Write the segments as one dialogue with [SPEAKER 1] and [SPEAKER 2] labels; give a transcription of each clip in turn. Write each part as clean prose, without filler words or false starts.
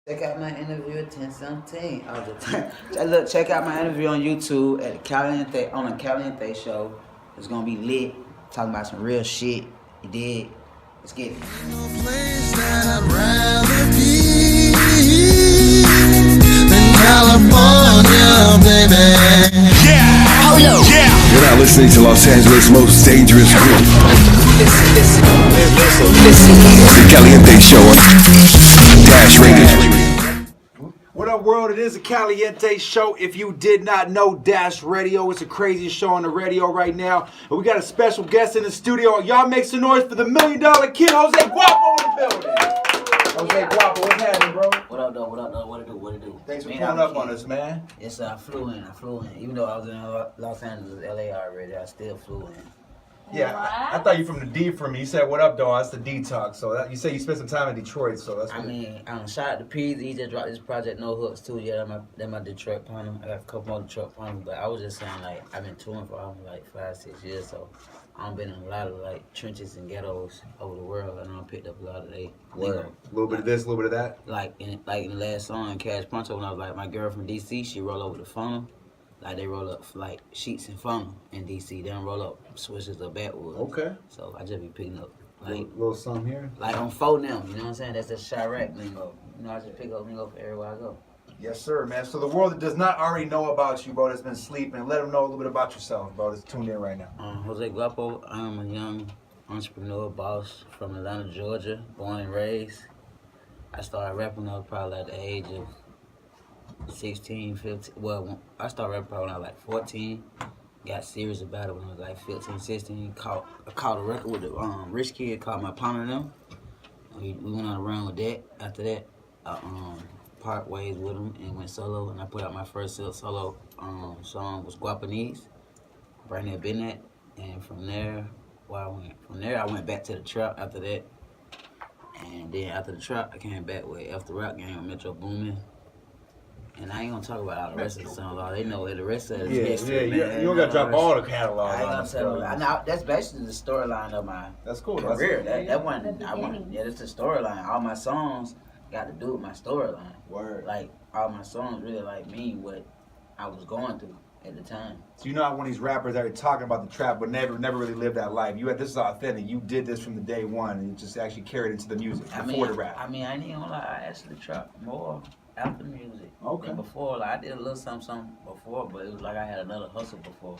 [SPEAKER 1] Check out my interview at 1017. Look, check out my interview on YouTube at Kaliente on the Kaliente show. It's gonna be lit. Talking about some real shit. You dig? Let's get it. No place that I'd rather be than California, baby. Yeah! Oh no! Yeah!
[SPEAKER 2] You're not listening to Los Angeles' most dangerous group. Listen. The Kaliente Show on DashRadio.
[SPEAKER 3] What up, world? It is a Kaliente show. If you did not know, DashRadio, it's the craziest show on the radio right now. And we got a special guest in the studio. Y'all make some noise for the $1 Million Kid, Jose Guapo in the building. Jose Guapo, what's happening, bro?
[SPEAKER 1] What up, though? What it do?
[SPEAKER 3] Thanks for pulling up on us, man.
[SPEAKER 1] Yes, I flew in. Even though I was in Los Angeles, LA already, I still flew in.
[SPEAKER 3] Yeah, I thought you from the D for me. You said, what up, dog? That's the D talk. So you say you spent some time in Detroit, so that's what
[SPEAKER 1] shout out to Peasy. He just dropped this project, No Hooks, too. Yeah, that's my Detroit partner. I got a couple more Detroit partners, but I was just saying, like, I've been touring for almost, like, 5-6 years, so I've been in a lot of, like, trenches and ghettos over the world, and I picked up a lot of they.
[SPEAKER 3] A little bit of this, a little bit of that?
[SPEAKER 1] Like in the last song, Cash Puncher, when I was, like, my girl from D.C., she rolled over the funnel. Like, they roll up, like, sheets and funnel in D.C. They don't roll up switches or backwoods.
[SPEAKER 3] Okay.
[SPEAKER 1] So I just be picking up, like...
[SPEAKER 3] little something here?
[SPEAKER 1] Like, on phone them, you know what I'm saying? That's the Chirac lingo. You know, I just pick up lingo for everywhere I go.
[SPEAKER 3] Yes, sir, man. So the world that does not already know about you, bro, that's been sleeping, let them know a little bit about yourself, bro, that's tuned in right now.
[SPEAKER 1] Jose Guapo, I'm a young entrepreneur boss from Atlanta, Georgia, born and raised. I started rapping when I was probably at the age of 16, 15. Well, I started rapping probably when I was like 14. Got serious about it when I was like 15, 16. I caught a record with the Rich Kid, called my partner and them. We went on a run with that. After that, I part ways with him and went solo. And I put out my first solo song was Guapanese, brand new business. And from there, I went back to the trap after that. And then after the trap, I came back with After Rock Gang with Metro Boomin. And I ain't gonna talk about all the rest of the songs. All they know the rest of it is history, man.
[SPEAKER 3] You don't gotta drop all the catalogs.
[SPEAKER 1] I ain't gonna tell. That's basically the storyline of my career. That wasn't. That's the storyline. All my songs got to do with my storyline.
[SPEAKER 3] Word.
[SPEAKER 1] Like all my songs really like mean what I was going through at the time.
[SPEAKER 3] So you know how one of these rappers that are talking about the trap but never really lived that life. This is authentic. You did this from the day one and you just actually carried it into the music before the rap.
[SPEAKER 1] I ain't even gonna lie, I actually trapped more after music than before. Like I did a little something before, but it was like I had another hustle before.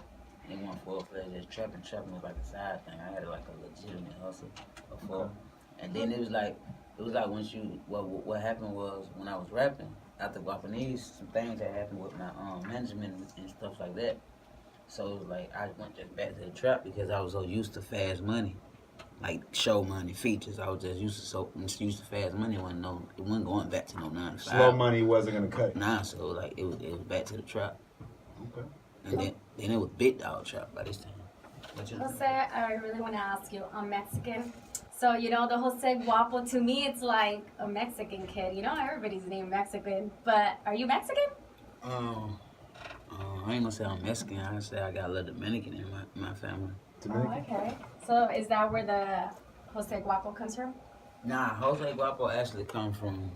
[SPEAKER 1] It wasn't full-fledged. Just trapping was like a side thing. I had like a legitimate hustle before. Okay. And then it was like once you what happened was when I was rapping after Guapanese, some things that happened with my management and stuff like that. So it was like I went just back to the trap because I was so used to fast money, like show money, features. I was just used to fast money. It wasn't going back to no 9 to 5.
[SPEAKER 3] Slow money wasn't gonna cut.
[SPEAKER 1] Nah, so like it was back to the trap.
[SPEAKER 3] Okay.
[SPEAKER 1] And then it was big dog trap by this time.
[SPEAKER 4] Jose, I really want to ask you, I'm Mexican. So, the Jose Guapo, to me, it's like a Mexican kid. Everybody's named Mexican. But are you Mexican?
[SPEAKER 1] I ain't gonna say I'm Mexican. I say I got a little Dominican in my family.
[SPEAKER 4] Dominican? Oh, okay. So, is that where the Jose Guapo comes from?
[SPEAKER 1] Nah, Jose Guapo actually comes from...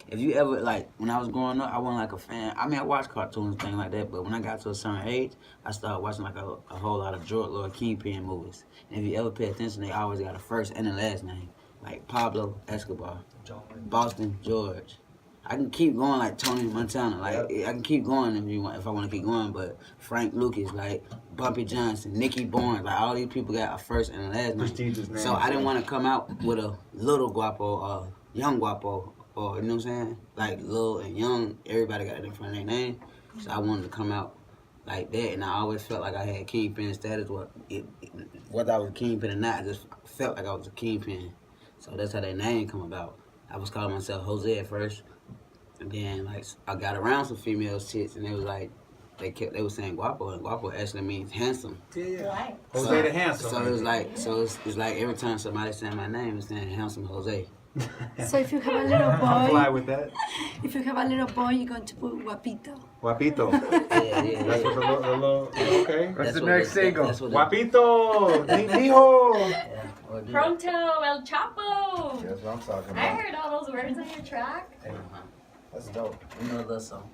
[SPEAKER 1] If you ever, like, when I was growing up, I wasn't like a fan. I watched cartoons and things like that, but when I got to a certain age, I started watching like a whole lot of George Lloyd Kingpin movies. And if you ever pay attention, they always got a first and a last name. Like Pablo Escobar, Boston George. I can keep going like Tony Montana. Like, I can keep going if I want to keep going, but Frank Lucas, like Bumpy Johnson, Nicky Barnes, like all these people got a first and a last name.
[SPEAKER 3] Prestigious name.
[SPEAKER 1] So I didn't want to come out with a little Guapo or young Guapo. Or, you know what I'm saying? Like, little and young, everybody got it in front of their name. So I wanted to come out like that. And I always felt like I had kingpin status. Whether I was a kingpin or not, I just felt like I was a kingpin. So that's how that name come about. I was calling myself Jose at first. And then, like, I got around some female chicks, and they was like, they were saying Guapo, and Guapo actually means handsome.
[SPEAKER 3] Yeah.
[SPEAKER 4] Right.
[SPEAKER 3] Jose the handsome.
[SPEAKER 1] So it was like, it's like every time somebody saying my name, it's saying handsome Jose.
[SPEAKER 5] So if you have a little boy,
[SPEAKER 3] fly with that.
[SPEAKER 5] If you have a little boy, you're going to put Guapito.
[SPEAKER 3] Guapito.
[SPEAKER 1] Yeah.
[SPEAKER 3] That's what the little okay.
[SPEAKER 6] That's the next single.
[SPEAKER 3] Guapito, mijo.
[SPEAKER 4] Yeah. Pronto, El Chapo.
[SPEAKER 3] That's what I'm talking about.
[SPEAKER 4] I heard all those words on your track.
[SPEAKER 3] dope.
[SPEAKER 1] You know, a little something.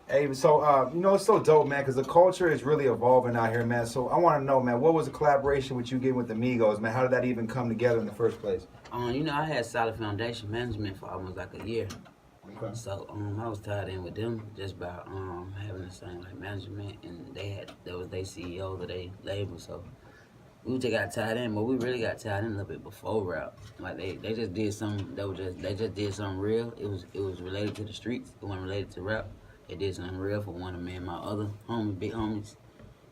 [SPEAKER 3] Hey, so you know, it's so dope, man, because the culture is really evolving out here, man. So I want to know, man, what was the collaboration with you getting with the Migos, man? How did that even come together in the first place?
[SPEAKER 1] You know, I had solid foundation management for almost like a year.
[SPEAKER 3] Okay.
[SPEAKER 1] So I was tied in with them just by having the same like management, and that was their CEO of their label. So we just got tied in, but we really got tied in a little bit before rap. Like they just did something they just did something real. It was related to the streets. It wasn't related to rap. They did something real for one of me and my other big homies.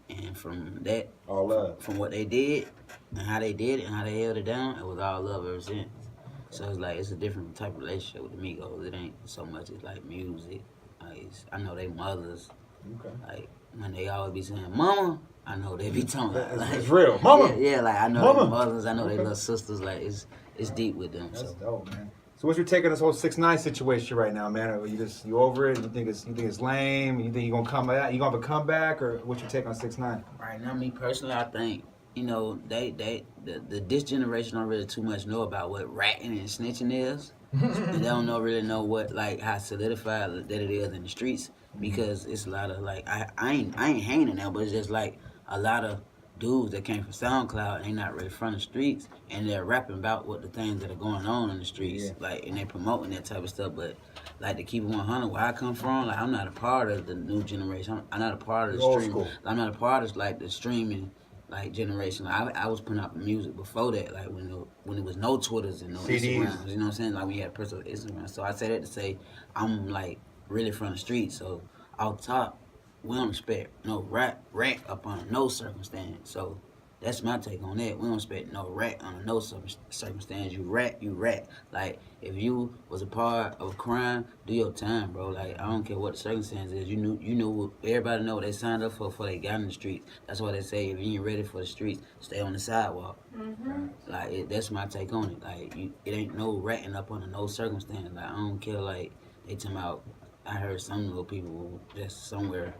[SPEAKER 1] And from that,
[SPEAKER 3] All love.
[SPEAKER 1] from what they did and how they did it and how they held it down, it was all love ever since. So it's like it's a different type of relationship with the Migos. It ain't so much it's like music. Like I know they mothers.
[SPEAKER 3] Okay.
[SPEAKER 1] Like when they always be saying "mama," I know they be talking about like
[SPEAKER 3] It's real, mama.
[SPEAKER 1] Yeah, like I know
[SPEAKER 3] Mama.
[SPEAKER 1] they mothers. I know they little sisters. Like it's deep with them.
[SPEAKER 3] That's
[SPEAKER 1] So
[SPEAKER 3] dope, man. So what's your take on this whole 6ix9ine situation right now, man? Are you over it? You think it's lame? You think you're gonna come out? You gonna have a comeback, or what's your take on 6ix9ine?
[SPEAKER 1] right now, me personally, I think you know this generation don't really too much know about what ratting and snitching is. And they don't really know what like how solidified that it is in the streets, because it's a lot of like I ain't hanging now, but it's just like a lot of dudes that came from SoundCloud and they not really from the streets, and they're rapping about what the things that are going on in the streets, like, and they promoting that type of stuff. But like to keep it 100, where I come from, like I'm not a part of the new generation. I'm not a part of the
[SPEAKER 3] Old
[SPEAKER 1] streaming.
[SPEAKER 3] school.
[SPEAKER 1] I'm not a part of like the streaming like generation. Like, I was putting out music before that, like when it was no Twitters and no
[SPEAKER 3] CDs.
[SPEAKER 1] Instagrams. You know what I'm saying? Like we had personal Instagram. So I say that to say I'm like really from the streets. So off top, we don't respect no rat upon no circumstance. So that's my take on that. We don't respect no rat under no circumstance. You rat. Like if you was a part of a crime, do your time, bro. Like I don't care what the circumstance is. You knew everybody know what they signed up for before they got in the streets. That's why they say if you ain't ready for the streets, stay on the sidewalk.
[SPEAKER 4] Mm-hmm.
[SPEAKER 1] Like that's my take on it. Like it ain't no ratting up under no circumstance. Like I don't care. Like they talking about. I heard some little people just somewhere.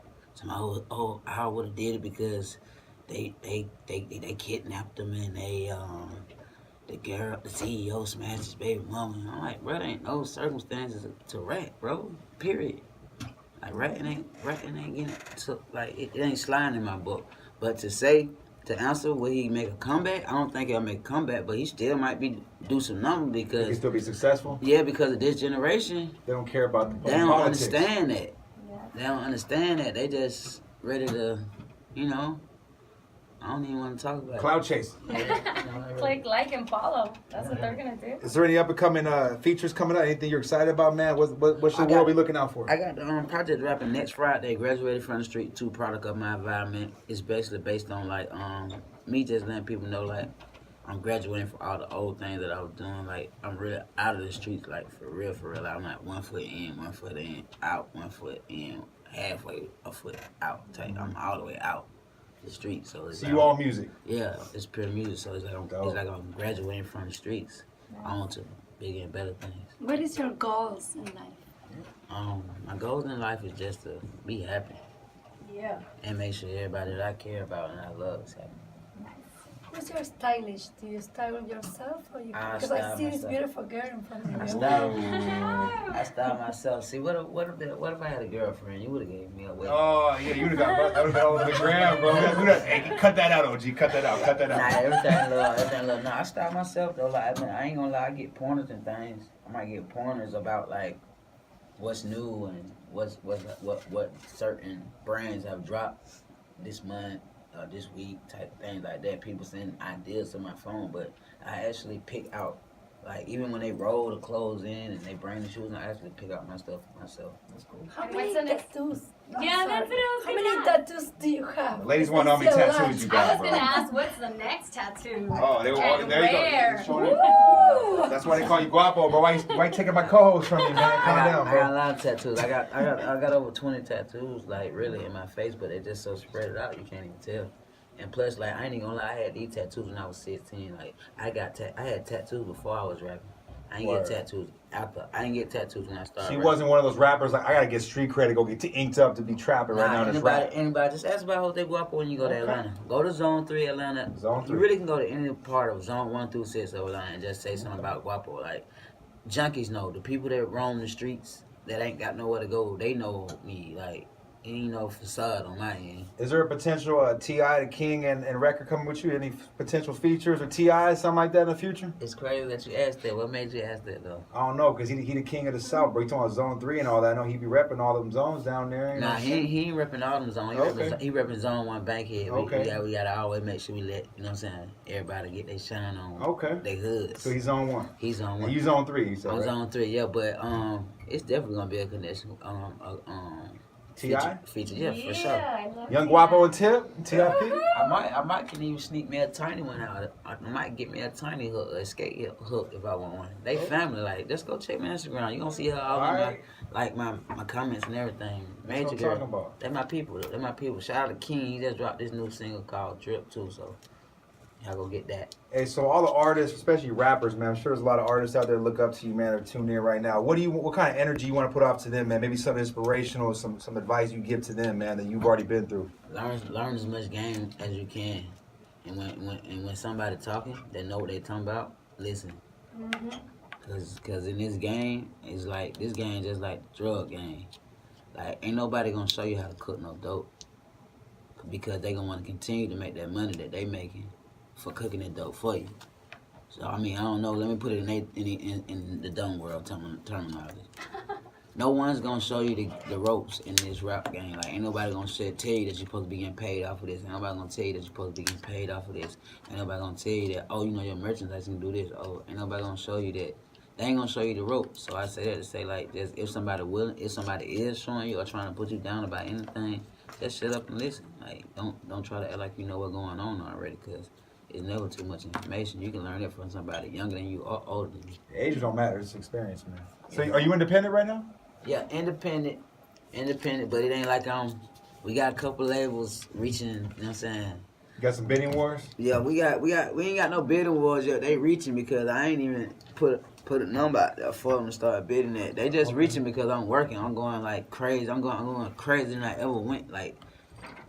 [SPEAKER 1] Oh, I would have did it because they kidnapped them and the CEO smashed his baby mama. And I'm like, bro, there ain't no circumstances to rat, bro. Period. Like ratting ain't getting to, like it ain't sliding in my book. But to answer, will he make a comeback? I don't think he'll make a comeback, but he still might do some numbers
[SPEAKER 3] You
[SPEAKER 1] because
[SPEAKER 3] can still be successful.
[SPEAKER 1] yeah, because of this generation,
[SPEAKER 3] They don't care about the
[SPEAKER 1] they don't
[SPEAKER 3] politics.
[SPEAKER 1] understand that.
[SPEAKER 4] Yeah.
[SPEAKER 1] They don't understand that. They just ready to, you know. I don't even want to talk about
[SPEAKER 3] Cloud chase.
[SPEAKER 1] it.
[SPEAKER 4] Click, like, and follow. That's what they're gonna do.
[SPEAKER 3] Is there any up and coming features coming out? Anything you're excited about, man? What's the world be looking out for?
[SPEAKER 1] I got the project dropping next Friday. Graduated from the Street 2, product of my environment. It's basically based on like me just letting people know like I'm graduating from all the old things that I was doing. Like I'm really out of the streets, like for real. Like, I'm like 1 foot in, 1 foot in, out, 1 foot in, halfway a foot out. Type. I'm all the way out the street. So it's
[SPEAKER 3] See
[SPEAKER 1] like,
[SPEAKER 3] you all music.
[SPEAKER 1] yeah, it's pure music. So it's like
[SPEAKER 3] Dope.
[SPEAKER 1] I'm graduating from the streets on to bigger and better things.
[SPEAKER 5] What is your goals in life?
[SPEAKER 1] My goals in life is just to be happy
[SPEAKER 4] Yeah.
[SPEAKER 1] and make sure everybody that I care about and I love is happy.
[SPEAKER 5] Who's your stylish? Do you style yourself, or you?
[SPEAKER 1] I
[SPEAKER 5] Because I
[SPEAKER 1] style
[SPEAKER 5] see this
[SPEAKER 1] myself.
[SPEAKER 5] beautiful girl in front of
[SPEAKER 1] I
[SPEAKER 5] you.
[SPEAKER 1] style myself. See, what if I had a girlfriend? You would have gave me a way.
[SPEAKER 3] Oh yeah, you would have got that would have over the gram, bro. Hey, cut that out, OG. Cut that out.
[SPEAKER 1] Nah, everything little. Nah, I style myself though. Like I ain't gonna lie, I get pointers and things. I might get pointers about like what's new and what certain brands have dropped this month. This week type of things like that. People send ideas to my phone, but I actually pick out, like even when they roll the clothes in and they bring the shoes, I actually pick out my stuff myself. That's cool.
[SPEAKER 5] How
[SPEAKER 4] And
[SPEAKER 5] many
[SPEAKER 4] what's the next-
[SPEAKER 5] tattoos?
[SPEAKER 4] Yeah,
[SPEAKER 5] I'm
[SPEAKER 4] that's
[SPEAKER 5] sorry.
[SPEAKER 4] what I was
[SPEAKER 5] How
[SPEAKER 4] gonna
[SPEAKER 5] many
[SPEAKER 4] ask.
[SPEAKER 5] tattoos do you have?
[SPEAKER 3] Ladies want to know how many
[SPEAKER 5] It's a
[SPEAKER 3] tattoos you
[SPEAKER 5] lot.
[SPEAKER 4] I
[SPEAKER 3] got,
[SPEAKER 4] was
[SPEAKER 3] bro.
[SPEAKER 4] gonna ask, what's the next tattoo?
[SPEAKER 3] Oh, there
[SPEAKER 4] And
[SPEAKER 3] you
[SPEAKER 4] where?
[SPEAKER 3] go. Showing it.
[SPEAKER 5] Woo!
[SPEAKER 3] That's why they call you Guapo, bro. Why you taking my co-host from me, man? Calm down,
[SPEAKER 1] I got a
[SPEAKER 3] bro.
[SPEAKER 1] lot of tattoos. I got over 20 tattoos, like really in my face, but they just so spread out you can't even tell. And plus, like I ain't even gonna lie, I had these tattoos when I was 16. Like I had tattoos before I was rapping. I didn't get tattoos after. I didn't get tattoos when I started.
[SPEAKER 3] She
[SPEAKER 1] rapping.
[SPEAKER 3] wasn't one of those rappers like I gotta get street cred to go get inked up to be trapping right now in this rap.
[SPEAKER 1] Anybody, just ask about Jose Guapo when you go to Atlanta. Go to Zone 3 Atlanta.
[SPEAKER 3] Zone 3.
[SPEAKER 1] You really can go to any part of Zone 1 through 6 of Atlanta and just say something about Guapo. Like junkies know the people that roam the streets that ain't got nowhere to go, they know me. Like, ain't no facade on my end.
[SPEAKER 3] Is there a potential T.I. the King and record coming with you? Any potential features or T.I. something like that in the future?
[SPEAKER 1] It's crazy that you asked that. What made you ask that though?
[SPEAKER 3] I don't know, because he the king of the South, bro. He talking about Zone 3 and all that. I know he be repping all them zones down there. You know
[SPEAKER 1] Nah,
[SPEAKER 3] what I'm
[SPEAKER 1] he
[SPEAKER 3] saying?
[SPEAKER 1] ain't repping all them zones. He repping Zone 1 Bankhead.
[SPEAKER 3] Okay.
[SPEAKER 1] We gotta always make sure we let, you know what I'm saying, everybody get their shine on.
[SPEAKER 3] Okay.
[SPEAKER 1] They hoods.
[SPEAKER 3] So he's Zone 1.
[SPEAKER 1] He's on 1.
[SPEAKER 3] And you Zone 3, you said,
[SPEAKER 1] I'm
[SPEAKER 3] right?
[SPEAKER 1] Zone 3, yeah, but it's definitely gonna be a connection.
[SPEAKER 3] T.I.?
[SPEAKER 1] Feature, yeah, for sure.
[SPEAKER 4] I love
[SPEAKER 3] Young
[SPEAKER 4] T.I.
[SPEAKER 3] Guapo and Tip? T.I.P.?
[SPEAKER 1] I might can even sneak me a tiny one out. I might get me a tiny hook, a skate hook if I want one. They family, like, just go check my Instagram. You gonna see her all in my comments and everything. Major
[SPEAKER 3] what I'm
[SPEAKER 1] girl.
[SPEAKER 3] talking about.
[SPEAKER 1] They my people. They my people. Shout out to King. He just dropped this new single called Drip too. So y'all go get that.
[SPEAKER 3] Hey, so all the artists, especially rappers, man, I'm sure there's a lot of artists out there that look up to you, man, or tune in right now. What kind of energy you want to put off to them, man? Maybe some inspirational, some advice you give to them, man, that you've already been through.
[SPEAKER 1] Learn as much game as you can. And when somebody talking, they know what they talking about, listen. Cause in this game, it's like, this game just like the drug game. Like, ain't nobody gonna show you how to cook no dope. Because they gonna wanna continue to make that money that they making for cooking that dope for you. So, I mean, I don't know, let me put it in the dumb world terminology. No one's gonna show you the ropes in this rap game. Like, ain't nobody gonna tell you that you're supposed to be getting paid off of this. Ain't nobody gonna tell you that you're supposed to be getting paid off of this. Ain't nobody gonna tell you that, oh, you know, your merchandise can do this. Oh, ain't nobody gonna show you that. They ain't gonna show you the ropes. So I say that to say, like, just if somebody is showing you or trying to put you down about anything, just shut up and listen. Like, don't try to act like you know what's going on already, because it's never too much information. You can learn it from somebody younger than you or older than you.
[SPEAKER 3] Age don't matter, it's experience, man. So are you independent right now?
[SPEAKER 1] Yeah, independent, but it ain't like we got a couple labels reaching, you know what I'm saying?
[SPEAKER 3] You got some bidding wars?
[SPEAKER 1] Yeah, we ain't got no bidding wars yet. They reaching because I ain't even put a number out there for them to start bidding at. They just reaching because I'm working. I'm going like crazy. I'm going crazier than I ever went. Like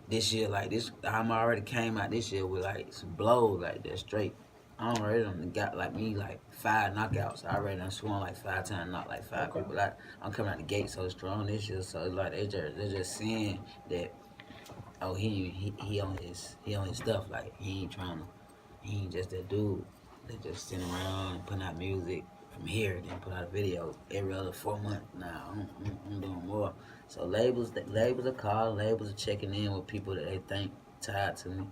[SPEAKER 1] this year, like this, I already came out this year with like some blows like that straight. I already done got like me like 5 knockouts. I already done swung like 5 times, knocked like 5 people. Like, I'm coming out the gate so strong this year. So it's like they're just seeing that, oh, he on his stuff. Like, he ain't just that dude. They just sitting around and putting out music from here, then put out a video every other 4 months. Now I'm doing more. So labels are calling, labels are checking in with people that they think tied to me.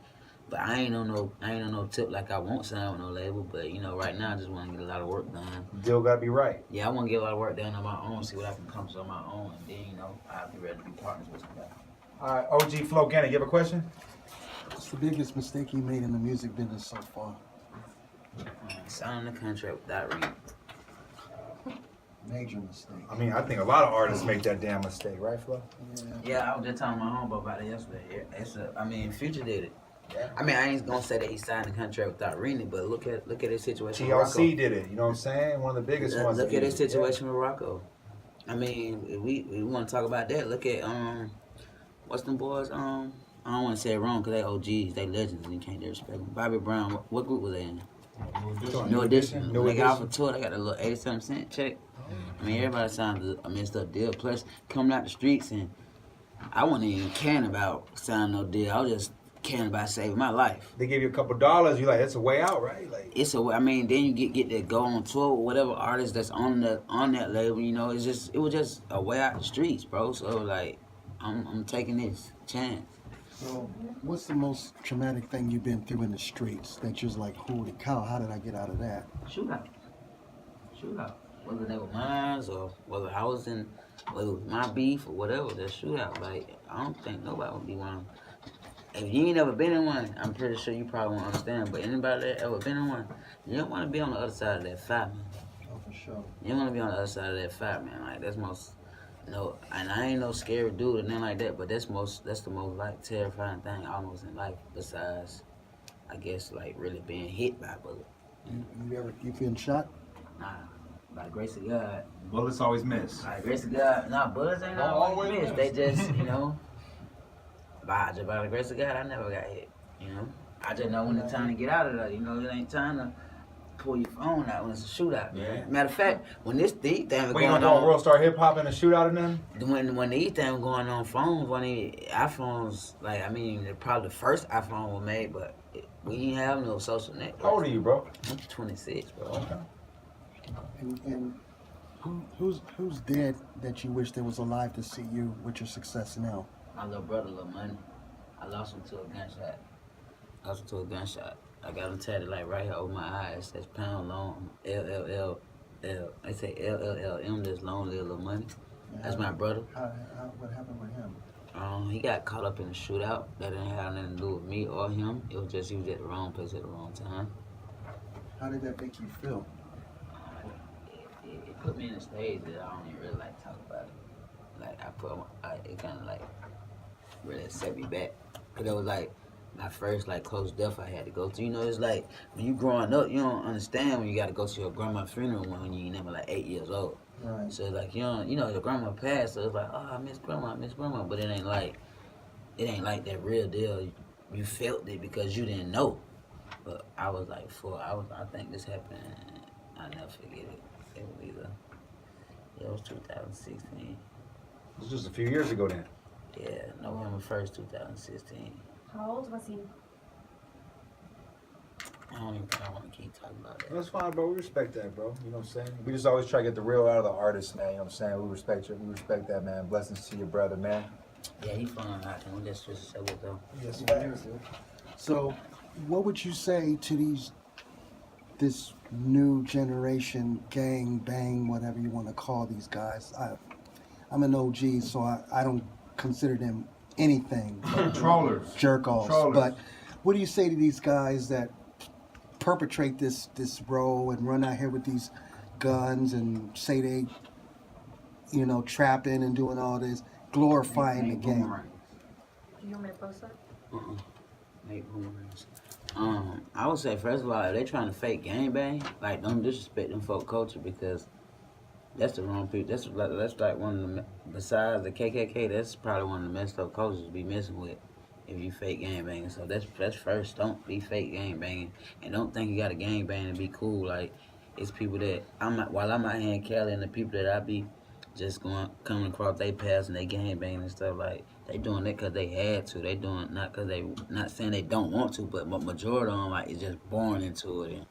[SPEAKER 1] But I ain't on no tip like I won't sign with no label. But you know, right now I just want to get a lot of work done.
[SPEAKER 3] Deal gotta be right.
[SPEAKER 1] Yeah, I want to get a lot of work done on my own, see what I can accomplish on my own, and then you know I'll be ready to be partners with somebody.
[SPEAKER 3] All right, OG Flo Gannon, you have a question?
[SPEAKER 6] What's the biggest mistake you made in the music business so far?
[SPEAKER 1] Signing the contract without reading.
[SPEAKER 6] Major mistake.
[SPEAKER 3] I mean, I think a lot of artists make that damn mistake, right, Flo?
[SPEAKER 1] Yeah, I was just telling my homeboy about it yesterday. Future did it. Yeah. I mean, I ain't gonna say that he signed the contract without reading it, but look at his situation.
[SPEAKER 3] TLC did it. You know what I'm saying? One of the biggest ones.
[SPEAKER 1] Look at his situation with Rocco. I mean, we want to talk about that. Look at what's them boys? I don't want to say it wrong because they OGs, they legends, and you can't disrespect them. Bobby Brown, what group was they in? New Edition. They got off a tour. They got a little 87-cent check. I mean, everybody signed a messed up deal. Plus, coming out the streets, and I wasn't even caring about signing no deal. I was just caring about saving my life.
[SPEAKER 3] They give you a couple dollars. You like, that's a way out, right? Like,
[SPEAKER 1] it's a way. I mean, then you get to go on tour with whatever artist that's on that label. You know, it was just a way out the streets, bro. So like, I'm taking this chance.
[SPEAKER 6] So, what's the most traumatic thing you've been through in the streets that you're like, holy cow, how did I get out of that?
[SPEAKER 1] Shootout. Whether they were mine or whether I was whether it was my beef or whatever, just shootout. Like, I don't think nobody would be one. If you ain't ever been in one, I'm pretty sure you probably won't understand. But anybody that ever been in one, you don't want to be on the other side of that fight, man.
[SPEAKER 6] Oh, for sure.
[SPEAKER 1] You don't want to be on the other side of that fight, man. Like, that's most, and I ain't no scary dude or nothing like that, but that's the most like terrifying thing almost in life, besides, I guess, like really being hit by a bullet.
[SPEAKER 6] You been shot?
[SPEAKER 1] Nah, by the grace of God.
[SPEAKER 3] bullets always miss.
[SPEAKER 1] By the grace of God, nah, bullets ain't always miss. They just, you know, by the grace of God, I never got hit. You know, I just know when it's time to get out of there. You know, it ain't time to pull your phone out when it's a shootout.
[SPEAKER 3] Yeah.
[SPEAKER 1] Matter of fact, when these things was
[SPEAKER 3] What, you
[SPEAKER 1] going
[SPEAKER 3] gonna go on
[SPEAKER 1] on,
[SPEAKER 3] World Star Hip Hop and a shootout and then?
[SPEAKER 1] when these things were going on phones, when the iPhones, like, I mean, probably the first iPhone was made, but we didn't have no social network.
[SPEAKER 3] How old are you, bro?
[SPEAKER 1] I'm 26, bro.
[SPEAKER 3] Okay.
[SPEAKER 6] And who's dead that you wish they was alive to see you with your success now?
[SPEAKER 1] My little brother, Lil Money. I lost him to a gunshot. I got him tatted like right here over my eyes. That's pound long. LLL. They say LLLM. That's long little money. That's my brother.
[SPEAKER 6] What happened with him?
[SPEAKER 1] He got caught up in a shootout. That didn't have nothing to do with me or him. It was just he was at the wrong place at the wrong time.
[SPEAKER 6] How did that make you feel?
[SPEAKER 1] It put me in a stage that I don't even really like to talk about it. Like it kind of like really set me back. Cause it was like my first like close death I had to go through. You know, it's like when you growing up, you don't understand when you got to go to your grandma's funeral when you never like 8 years old.
[SPEAKER 6] Right.
[SPEAKER 1] So like you know your grandma passed, so it's like, oh, I miss grandma, but it ain't like that real deal. You felt it because you didn't know. But I was like, I think this happened. I'll never forget it. It was 2016.
[SPEAKER 3] It was just a few years ago then.
[SPEAKER 1] Yeah, November 1st, 2016.
[SPEAKER 4] How old was he?
[SPEAKER 1] I don't want to keep talking about that.
[SPEAKER 3] That's fine, bro. We respect that, bro. You know what I'm saying? We just always try to get the real out of the artist, man. You know what I'm saying? We respect you. We respect that, man. Blessings to your brother, man.
[SPEAKER 1] Yeah, he fun. I can we just switch the subject though.
[SPEAKER 3] Yes,
[SPEAKER 6] So, what would you say to this new generation gang bang, whatever you want to call these guys? I'm an OG, so I don't consider them anything but
[SPEAKER 3] Trollers.
[SPEAKER 6] jerk-offs.
[SPEAKER 3] Trollers.
[SPEAKER 6] But what do you say to these guys that perpetrate this role and run out here with these guns and say they, trapping and doing all this, glorifying the game?
[SPEAKER 5] Do you want me to post that?
[SPEAKER 1] Make boomerangs. I would say first of all, if they trying to fake gangbang, like don't disrespect them folk culture because that's the wrong people. That's like one of the, besides the KKK, that's probably one of the messed up cultures to be messing with if you fake gangbanging. So that's first. Don't be fake gangbanging, and don't think you got a gangbang to be cool. Like it's people that while I'm out here in Cali, and the people that I be just coming across they paths and they gangbanging and stuff, like they doing that because they had to. They doing not because they not saying they don't want to, but majority of them like is just born into it. And,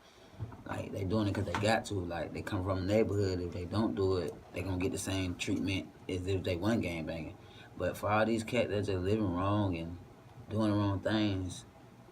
[SPEAKER 1] like, they doing it because they got to. Like, they come from a neighborhood. If they don't do it, they going to get the same treatment as if they wasn't gangbanging. But for all these cats that just living wrong and doing the wrong things,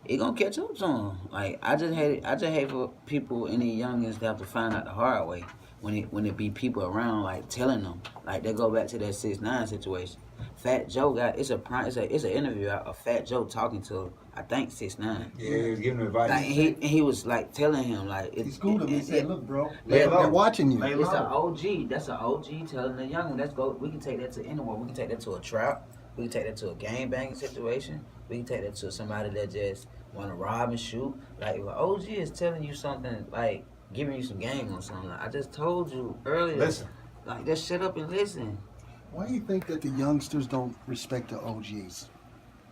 [SPEAKER 1] it going to catch up to them. Like, I just hate for people, any youngins, to have to find out the hard way when it be people around, like, telling them. Like, they go back to that 6ix9ine situation. Fat Joe it's an interview of Fat Joe talking to, I think, 6ix9ine.
[SPEAKER 3] Yeah, he was giving him advice.
[SPEAKER 1] Like, he was like telling him like
[SPEAKER 6] He schooled him. He said, "Look, bro,
[SPEAKER 3] Lay
[SPEAKER 6] they're
[SPEAKER 3] low.
[SPEAKER 6] watching you."
[SPEAKER 3] Lay
[SPEAKER 1] it's an
[SPEAKER 3] low.
[SPEAKER 1] OG. That's an OG telling the young one, let's go. We can take that to anywhere. We can take that to a trap. We can take that to a gangbanging situation. We can take that to somebody that just want to rob and shoot. Like, if an OG is telling you something, like giving you some game or something, like, I just told you earlier.
[SPEAKER 3] Listen.
[SPEAKER 1] Like, just shut up and listen.
[SPEAKER 6] Why do you think that the youngsters don't respect the OGs?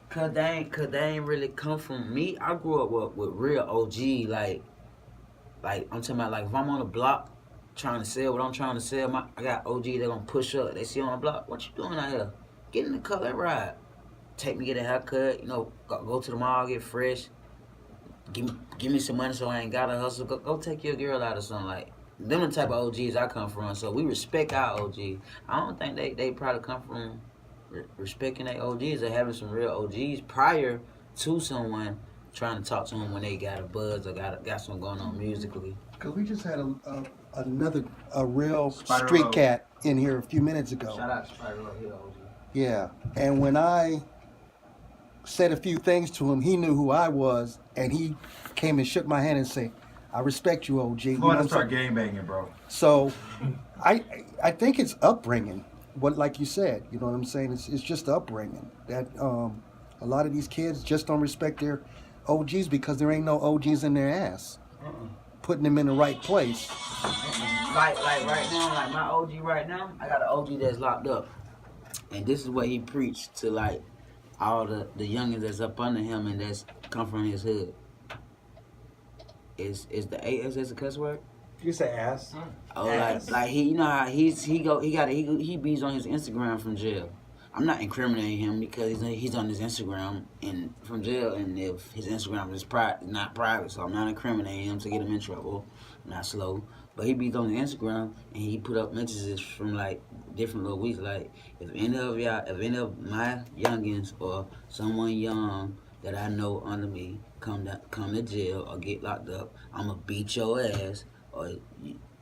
[SPEAKER 1] Cause they ain't really come from me. I grew up with real OG, like I'm talking about, like, if I'm on the block trying to sell what I'm trying to sell, I got OG that gonna push up. They see on the block, what you doing out here? Get in the car, let ride. Take me, get a haircut, go to the mall, get fresh. Give me some money so I ain't gotta hustle. Go take your girl out or something. Like, them the type of OGs I come from, so we respect our OG. I don't think they probably come from respecting their OGs or having some real OGs prior to someone trying to talk to them when they got a buzz or got something going on musically.
[SPEAKER 6] Because we just had a real
[SPEAKER 3] Spider
[SPEAKER 6] street
[SPEAKER 3] Road.
[SPEAKER 6] cat in here a few minutes ago.
[SPEAKER 1] Shout out to Spider Road Hill OG.
[SPEAKER 6] Yeah, and when I said a few things to him, he knew who I was, and he came and shook my hand and said, "I respect you, OG." You know
[SPEAKER 3] Go
[SPEAKER 6] what
[SPEAKER 3] ahead
[SPEAKER 6] I'm
[SPEAKER 3] and start
[SPEAKER 6] saying?
[SPEAKER 3] gangbanging, bro.
[SPEAKER 6] So, I think it's upbringing. What, like you said, you know what I'm saying? It's just upbringing that a lot of these kids just don't respect their OGs because there ain't no OGs in their ass, putting them in the right place.
[SPEAKER 1] Like right now, like my OG right now, I got an OG that's locked up. And this is what he preached to, like, all the youngins that's up under him and that's come from his hood. Is the AS a cuss word?
[SPEAKER 3] You say ass.
[SPEAKER 1] Oh,
[SPEAKER 3] Ass.
[SPEAKER 1] like he, you know how he bees on his Instagram from jail. I'm not incriminating him because he's on his Instagram and from jail, and if his Instagram is not private, so I'm not incriminating him to get him in trouble. Not slow, but he bees on his Instagram and he put up messages from like different little weeks. Like if any of my youngins or someone young that I know under me come to jail or get locked up, I'ma beat your ass or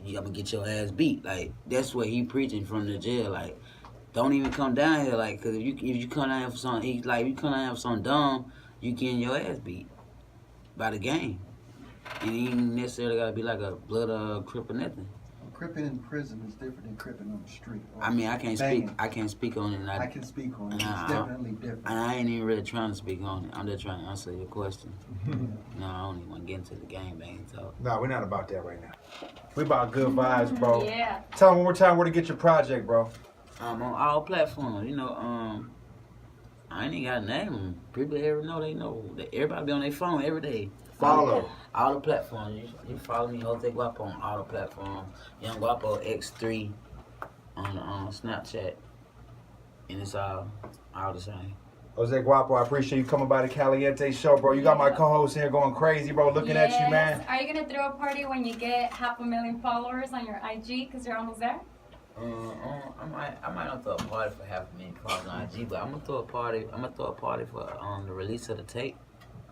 [SPEAKER 1] I'ma get your ass beat. Like that's what he preaching from the jail. Like don't even come down here. Like cause if you come down here for something, if you come down here for something dumb, you getting your ass beat by the game. And it ain't necessarily gotta be like a blood crip or nothing.
[SPEAKER 6] Cripping in prison is different than cripping on the street.
[SPEAKER 1] I mean, I can't
[SPEAKER 6] banging.
[SPEAKER 1] speak. I can't speak on it.
[SPEAKER 6] I can speak on it. It's
[SPEAKER 1] Nah,
[SPEAKER 6] definitely different.
[SPEAKER 1] And I ain't even really trying to speak on it. I'm just trying to answer your question. No, I don't even want to get into the game banging talk.
[SPEAKER 3] No, we're not about that right now. We about good vibes, bro.
[SPEAKER 4] Yeah.
[SPEAKER 3] Tell them one more time where to get your project, bro.
[SPEAKER 1] On all platforms, you know. I ain't even got to name them. People ever know they know. Everybody be on their phone every day.
[SPEAKER 3] Follow.
[SPEAKER 1] All the platforms. You follow me, Jose Guapo, on all the platforms. Young Guapo X3 on Snapchat. And it's all the same.
[SPEAKER 3] Jose Guapo, I appreciate you coming by the Kaliente show, bro. You got my co-host here going crazy, bro, looking at you, man.
[SPEAKER 4] Are you gonna throw a party when you get 500,000 followers on your IG? Cause you're almost there.
[SPEAKER 1] I might not throw a party for 500,000 followers on IG, but I'm gonna throw a party. For the release of the tape.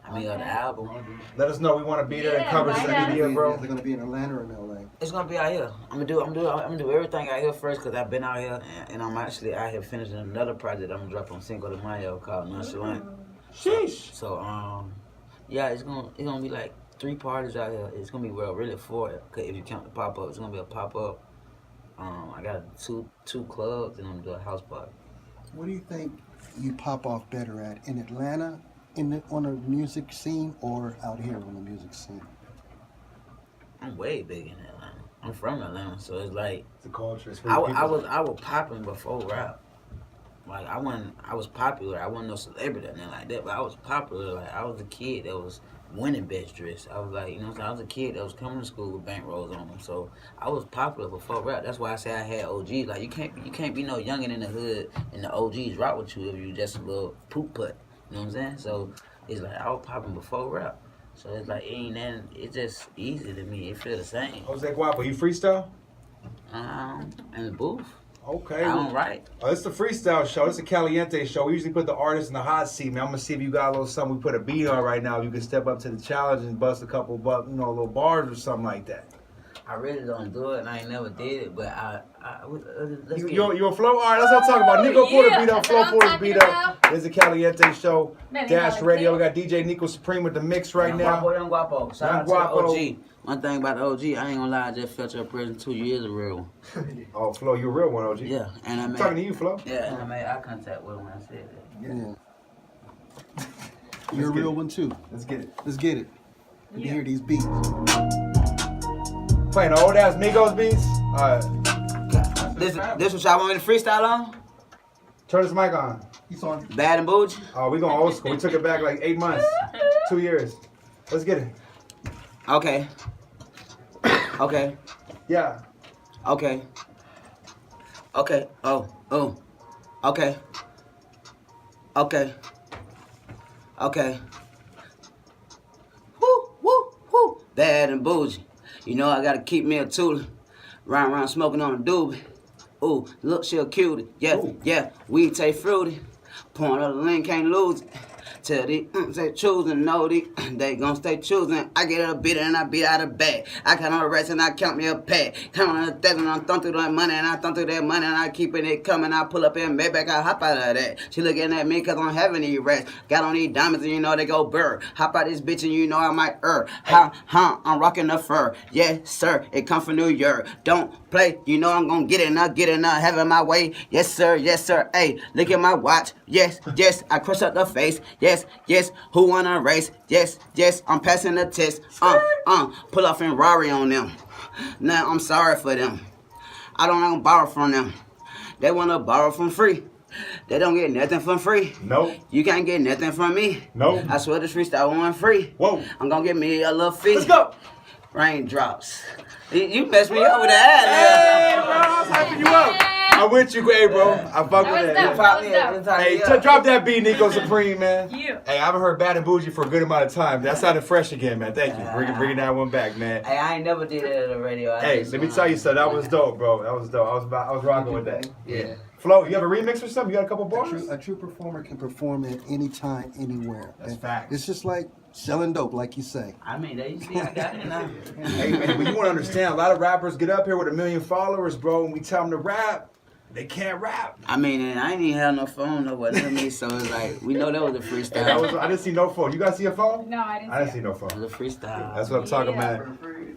[SPEAKER 1] Of the album.
[SPEAKER 3] Let us know. We want to be there and cover
[SPEAKER 4] right
[SPEAKER 3] some
[SPEAKER 4] on.
[SPEAKER 3] media, bro.
[SPEAKER 6] Is it gonna be in Atlanta or in LA?
[SPEAKER 1] It's gonna be out here. I'm gonna do everything out here first because I've been out here and I'm actually out here finishing another project I'm gonna drop on Cinco de Mayo called Nonchalant.
[SPEAKER 3] Sheesh.
[SPEAKER 1] So yeah, it's gonna be like 3 parties out here. It's gonna be really 4 if you count the pop up. It's gonna be a pop up. I got two clubs and I'm gonna do a house party.
[SPEAKER 6] What do you think you pop off better at, in Atlanta, on the music scene, or out here on the music scene?
[SPEAKER 1] I'm way big in Atlanta. I'm from Atlanta, so it's like
[SPEAKER 3] It's a culture. It's
[SPEAKER 1] I was popping before rap. Like I was popular. I wasn't no celebrity or nothing like that, but I was popular. Like I was a kid that was winning best dress. I was like, you know what I'm saying? I was a kid that was coming to school with bankrolls on them. So I was popular before rap. That's why I say I had OGs. Like you can't be no youngin' in the hood and the OGs rock with you if you just a little poop putt. You know what I'm saying? So it's like I was popping before rap. So it's like it's just easy to me. It feel the same.
[SPEAKER 3] Jose Guapo, you freestyle?
[SPEAKER 1] In the booth.
[SPEAKER 3] Okay.
[SPEAKER 1] I don't write.
[SPEAKER 3] Oh, it's the freestyle show. It's a Kaliente show. We usually put the artist in the hot seat, man. I'm gonna see if you got a little something. We put a beat on right now. You can step up to the challenge and bust a couple, little bars or something like that.
[SPEAKER 1] I really don't do it, and I ain't never did it. But let's get
[SPEAKER 3] You a flow? All right, that's what I'm talking about. Nico Porter beat up,
[SPEAKER 4] that's
[SPEAKER 3] Flow
[SPEAKER 4] what I'm
[SPEAKER 3] Porter
[SPEAKER 4] talking
[SPEAKER 3] beat up.
[SPEAKER 4] about.
[SPEAKER 3] It's a Kaliente show. Dash Radio. We
[SPEAKER 4] $1,000,000.
[SPEAKER 3] got DJ Nico Supreme with the mix right
[SPEAKER 1] Young
[SPEAKER 3] now.
[SPEAKER 1] Guapo, Young Guapo. Shout
[SPEAKER 3] Young
[SPEAKER 1] out to the
[SPEAKER 3] Guapo.
[SPEAKER 1] OG. One thing about the OG, I ain't gonna lie, I just felt your presence 2 years ago.
[SPEAKER 3] Oh, Flo, you a real one, OG.
[SPEAKER 1] Yeah, and I
[SPEAKER 3] I'm
[SPEAKER 1] made
[SPEAKER 3] talking to you, Flo.
[SPEAKER 1] Yeah, and I made eye contact with him when I said that.
[SPEAKER 6] Yeah. You're a
[SPEAKER 3] get
[SPEAKER 6] real
[SPEAKER 3] it.
[SPEAKER 6] one too.
[SPEAKER 3] Let's get it.
[SPEAKER 6] Let's get it. Let me hear these beats.
[SPEAKER 3] Playing the old ass Migos beats. All right.
[SPEAKER 1] This what y'all want me to freestyle on?
[SPEAKER 3] Turn this mic on.
[SPEAKER 6] He's on.
[SPEAKER 1] Bad and Bougie?
[SPEAKER 3] Oh, we going old school. We took it back like 8 months, 2 years. Let's get it.
[SPEAKER 1] Okay. Okay.
[SPEAKER 3] Yeah.
[SPEAKER 1] Okay. Okay. Oh. Okay. Okay. Okay. Woo. Bad and Bougie. You know I gotta keep me a toolie. Round smoking on a doobie. Ooh, look, she a cutie. Yeah,
[SPEAKER 3] Ooh.
[SPEAKER 1] yeah, we take fruity. Point of the link, can't lose it. Tell these say choosing, no, they gon' stay choosing. I get a beat and I beat out a bag. I count on the rest and I count me a pad. Count on the death and I thumb through that money and I thumb through that money and I keeping it coming. I pull up in Maybach, I hop out of that. She looking at me cause I'm having these rats. Got on these diamonds and you know they go burr. Hop out this bitch and you know I might I'm rocking the fur. Yes, sir, it come from New York. Don't play, you know I'm gonna get it now, having my way. Yes, sir, hey, look at my watch. Yes, I crush up the face. Yes, who wanna race? Yes, I'm passing the test. Pull off in Rari on them. Now I'm sorry for them. I don't borrow from them. They wanna borrow from free. They don't get nothing for free.
[SPEAKER 3] Nope.
[SPEAKER 1] You can't get nothing from me.
[SPEAKER 3] Nope.
[SPEAKER 1] I swear this freestyle wasn't free.
[SPEAKER 3] Whoa.
[SPEAKER 1] I'm gonna get me a little fee.
[SPEAKER 3] Let's go.
[SPEAKER 1] Raindrops. You messed me up with
[SPEAKER 3] Hey,
[SPEAKER 1] that.
[SPEAKER 3] bro, I was hyping you up. I'm with you, hey, bro. I fuck with
[SPEAKER 4] That was
[SPEAKER 3] that.
[SPEAKER 4] dope.
[SPEAKER 3] Hey, drop that beat, Nico Supreme, man.
[SPEAKER 4] Yeah.
[SPEAKER 3] Hey, I haven't heard Bad and Bougie for a good amount of time. That sounded fresh again, man. Thank you. Bringing that one back, man.
[SPEAKER 1] Hey, I ain't never did that at the radio.
[SPEAKER 3] Hey, let me tell you something. That was dope, bro. That was dope. I was rocking with that.
[SPEAKER 1] Yeah.
[SPEAKER 3] Flo, you have a remix or something? You got a couple bars?
[SPEAKER 6] A true performer can perform at any time, anywhere.
[SPEAKER 3] That's facts.
[SPEAKER 6] It's just like selling dope, like you say.
[SPEAKER 1] I mean, there you see, I got it now.
[SPEAKER 3] Hey, man, but you want to understand, a lot of rappers get up here with 1 million followers, bro, and we tell them to rap. They can't rap.
[SPEAKER 1] I mean, and I ain't even have no phone, no what to me, so it's like, we know that was a freestyle.
[SPEAKER 3] I didn't see no phone. You guys see a phone?
[SPEAKER 4] No, I didn't.
[SPEAKER 3] I didn't see no
[SPEAKER 1] It
[SPEAKER 3] phone.
[SPEAKER 1] was a freestyle.
[SPEAKER 3] That's what I'm talking about.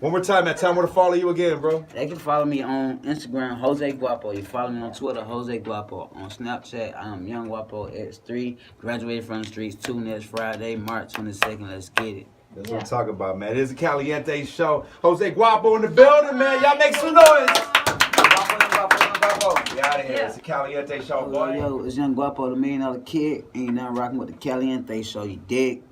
[SPEAKER 3] One more time, man. Tell them where to follow you again, bro.
[SPEAKER 1] They can follow me on Instagram, Jose Guapo. You follow me on Twitter, Jose Guapo. On Snapchat, I'm Young Guapo X3. Graduated from the streets, Tunin Friday, March 22nd. Let's get it.
[SPEAKER 3] That's what I'm talking about, man. It is a Kaliente show. Jose Guapo in the building, man. Y'all make some noise. We out of here. It's a Kaliente show, boy.
[SPEAKER 1] Yo, it's Young Guapo, the $1 Million Kid. Ain't nothing rocking with the Kaliente show, you dig?